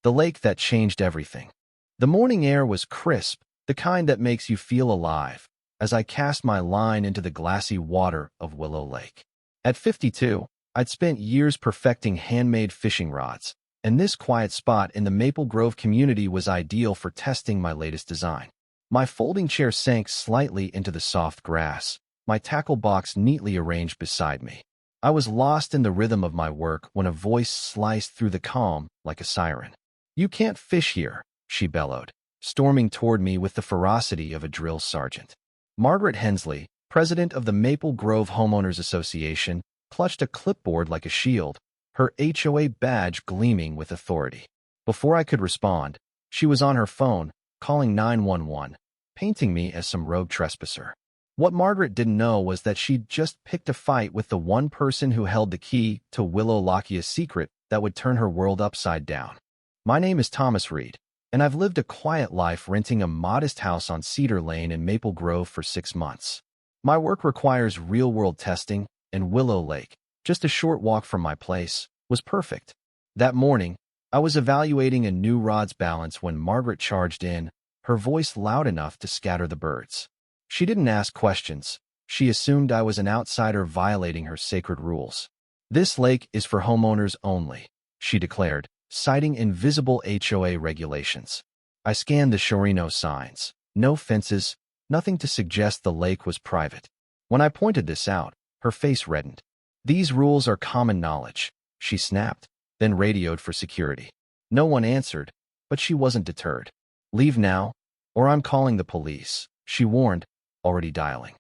The lake that changed everything. The morning air was crisp, the kind that makes you feel alive, as I cast my line into the glassy water of Willow Lake. At 52, I'd spent years perfecting handmade fishing rods, and this quiet spot in the Maple Grove community was ideal for testing my latest design. My folding chair sank slightly into the soft grass, my tackle box neatly arranged beside me. I was lost in the rhythm of my work when a voice sliced through the calm like a siren. "You can't fish here," she bellowed, storming toward me with the ferocity of a drill sergeant. Margaret Hensley, president of the Maple Grove Homeowners Association, clutched a clipboard like a shield, her HOA badge gleaming with authority. Before I could respond, she was on her phone, calling 911, painting me as some rogue trespasser. What Margaret didn't know was that she'd just picked a fight with the one person who held the key to Willow Lake's secret that would turn her world upside down. My name is Thomas Reed, and I've lived a quiet life renting a modest house on Cedar Lane in Maple Grove for 6 months. My work requires real-world testing, and Willow Lake, just a short walk from my place, was perfect. That morning, I was evaluating a new rod's balance when Margaret charged in, her voice loud enough to scatter the birds. She didn't ask questions. She assumed I was an outsider violating her sacred rules. "This lake is for homeowners only," she declared, citing invisible HOA regulations. I scanned the Chorino signs. No fences, nothing to suggest the lake was private. When I pointed this out, her face reddened. "These rules are common knowledge," she snapped, then radioed for security. No one answered, but she wasn't deterred. "Leave now, or I'm calling the police," she warned, already dialing.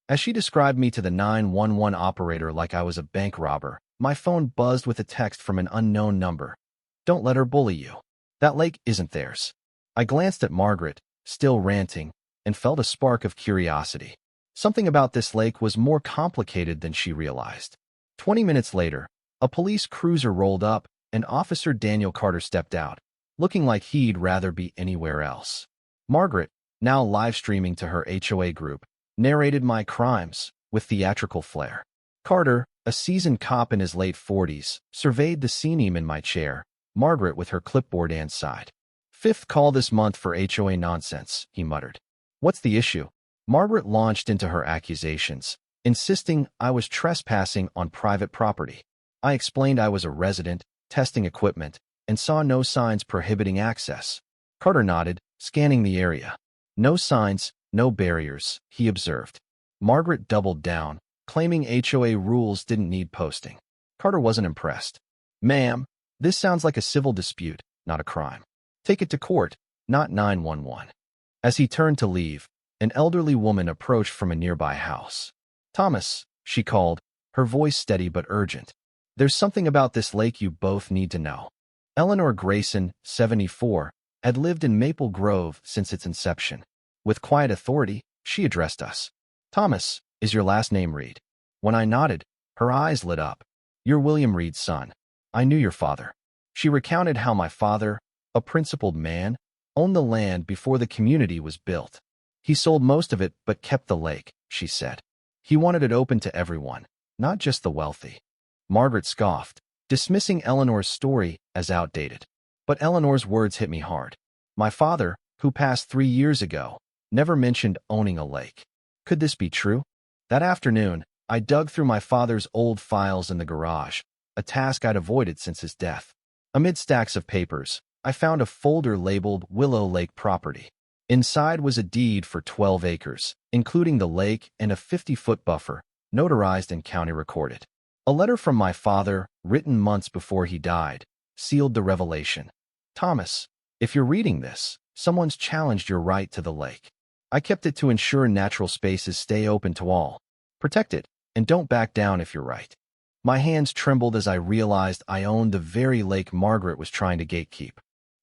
As she described me to the 911 operator like I was a bank robber, my phone buzzed with a text from an unknown number. "Don't let her bully you. That lake isn't theirs." I glanced at Margaret, still ranting, and felt a spark of curiosity. Something about this lake was more complicated than she realized. 20 minutes later, a police cruiser rolled up, and Officer Daniel Carter stepped out, looking like he'd rather be anywhere else. Margaret, now live streaming to her HOA group, narrated my crimes with theatrical flair. Carter, a seasoned cop in his late 40s, surveyed the scene in my chair, Margaret with her clipboard and sighed. "Fifth call this month for HOA nonsense," he muttered. "What's the issue?" Margaret launched into her accusations, insisting I was trespassing on private property. I explained I was a resident, testing equipment, and saw no signs prohibiting access. Carter nodded, scanning the area. "No signs, no barriers," he observed. Margaret doubled down, claiming HOA rules didn't need posting. Carter wasn't impressed. "Ma'am, this sounds like a civil dispute, not a crime. Take it to court, not 911. As he turned to leave, an elderly woman approached from a nearby house. "Thomas," she called, her voice steady but urgent. "There's something about this lake you both need to know." Eleanor Grayson, 74, had lived in Maple Grove since its inception. With quiet authority, she addressed us. "Thomas, is your last name Reed?" When I nodded, her eyes lit up. "You're William Reed's son. I knew your father." She recounted how my father, a principled man, owned the land before the community was built. "He sold most of it but kept the lake," she said. "He wanted it open to everyone, not just the wealthy." Margaret scoffed, dismissing Eleanor's story as outdated. But Eleanor's words hit me hard. My father, who passed 3 years ago, never mentioned owning a lake. Could this be true? That afternoon, I dug through my father's old files in the garage, a task I'd avoided since his death. Amid stacks of papers, I found a folder labeled Willow Lake Property. Inside was a deed for 12 acres, including the lake and a 50-foot buffer, notarized and county recorded. A letter from my father, written months before he died, sealed the revelation. "Thomas, if you're reading this, someone's challenged your right to the lake. I kept it to ensure natural spaces stay open to all. Protect it, and don't back down if you're right." My hands trembled as I realized I owned the very lake Margaret was trying to gatekeep.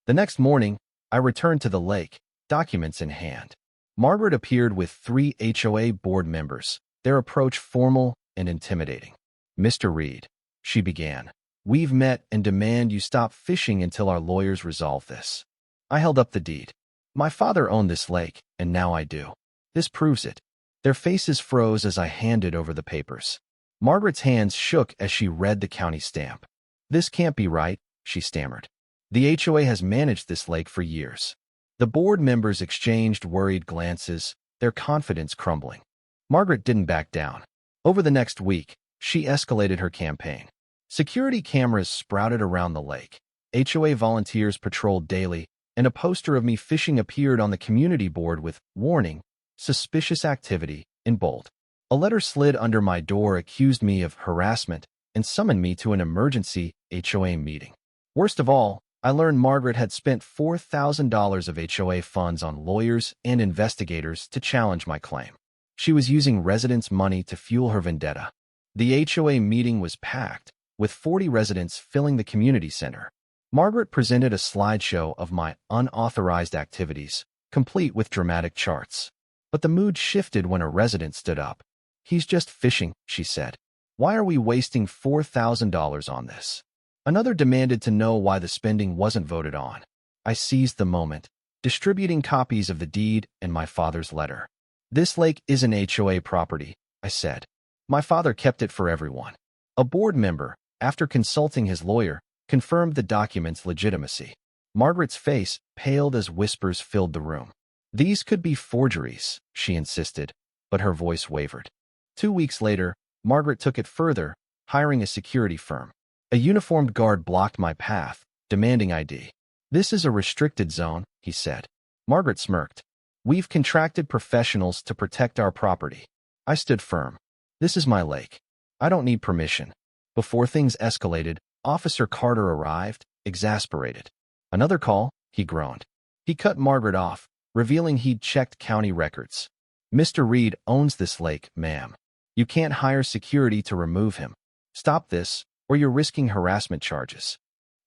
The next morning, I returned to the lake, documents in hand. Margaret appeared with 3 HOA board members, their approach formal and intimidating. "Mr. Reed," she began, "we've met and demand you stop fishing until our lawyers resolve this." I held up the deed. "My father owned this lake, and now I do. This proves it." Their faces froze as I handed over the papers. Margaret's hands shook as she read the county stamp. "This can't be right," she stammered. The HOA has managed this lake for years. The board members exchanged worried glances, their confidence crumbling. Margaret didn't back down. Over the next week, she escalated her campaign. Security cameras sprouted around the lake. HOA volunteers patrolled daily, and a poster of me fishing appeared on the community board with "Warning, Suspicious Activity" in bold. A letter slid under my door, accused me of harassment, and summoned me to an emergency HOA meeting. Worst of all, I learned Margaret had spent $4,000 of HOA funds on lawyers and investigators to challenge my claim. She was using residents' money to fuel her vendetta. The HOA meeting was packed, with 40 residents filling the community center. Margaret presented a slideshow of my unauthorized activities, complete with dramatic charts. But the mood shifted when a resident stood up. "He's just fishing," she said. "Why are we wasting $4,000 on this?" Another demanded to know why the spending wasn't voted on. I seized the moment, distributing copies of the deed and my father's letter. "This lake is an HOA property," I said. "My father kept it for everyone." A board member, after consulting his lawyer, confirmed the document's legitimacy. Margaret's face paled as whispers filled the room. "These could be forgeries," she insisted, but her voice wavered. 2 weeks later, Margaret took it further, hiring a security firm. A uniformed guard blocked my path, demanding ID. "This is a restricted zone," he said. Margaret smirked. "We've contracted professionals to protect our property." I stood firm. "This is my lake. I don't need permission." Before things escalated, Officer Carter arrived, exasperated. "Another call?" he groaned. He cut Margaret off, revealing he'd checked county records. "Mr. Reed owns this lake, ma'am. You can't hire security to remove him. Stop this, or you're risking harassment charges."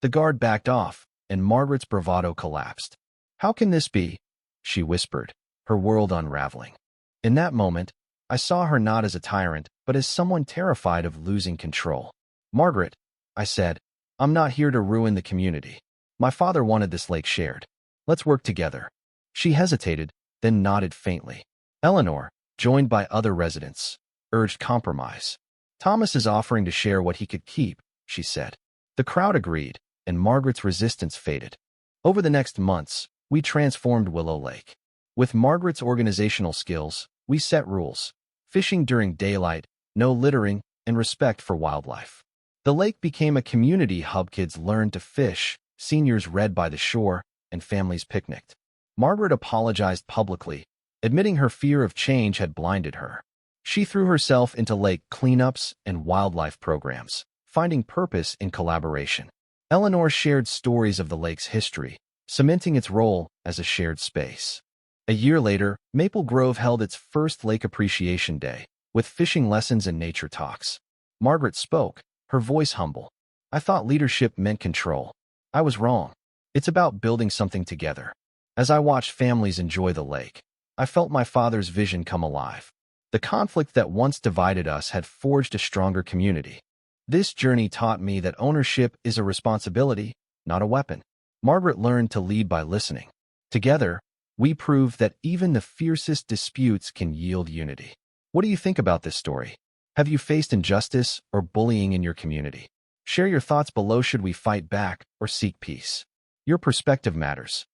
The guard backed off, and Margaret's bravado collapsed. "How can this be?" she whispered, her world unraveling. In that moment, I saw her not as a tyrant, but as someone terrified of losing control. "Margaret," I said, "I'm not here to ruin the community. My father wanted this lake shared. Let's work together." She hesitated, then nodded faintly. Eleanor, joined by other residents, urged compromise. "Thomas is offering to share what he could keep," she said. The crowd agreed, and Margaret's resistance faded. Over the next months, we transformed Willow Lake. With Margaret's organizational skills, we set rules: fishing during daylight, no littering, and respect for wildlife. The lake became a community hub. Kids learned to fish, seniors read by the shore, and families picnicked. Margaret apologized publicly, admitting her fear of change had blinded her. She threw herself into lake cleanups and wildlife programs, finding purpose in collaboration. Eleanor shared stories of the lake's history, cementing its role as a shared space. A year later, Maple Grove held its first Lake Appreciation Day, with fishing lessons and nature talks. Margaret spoke, her voice humble. "I thought leadership meant control. I was wrong. It's about building something together." As I watched families enjoy the lake, I felt my father's vision come alive. The conflict that once divided us had forged a stronger community. This journey taught me that ownership is a responsibility, not a weapon. Margaret learned to lead by listening. Together, we proved that even the fiercest disputes can yield unity. What do you think about this story? Have you faced injustice or bullying in your community? Share your thoughts below. Should we fight back or seek peace? Your perspective matters.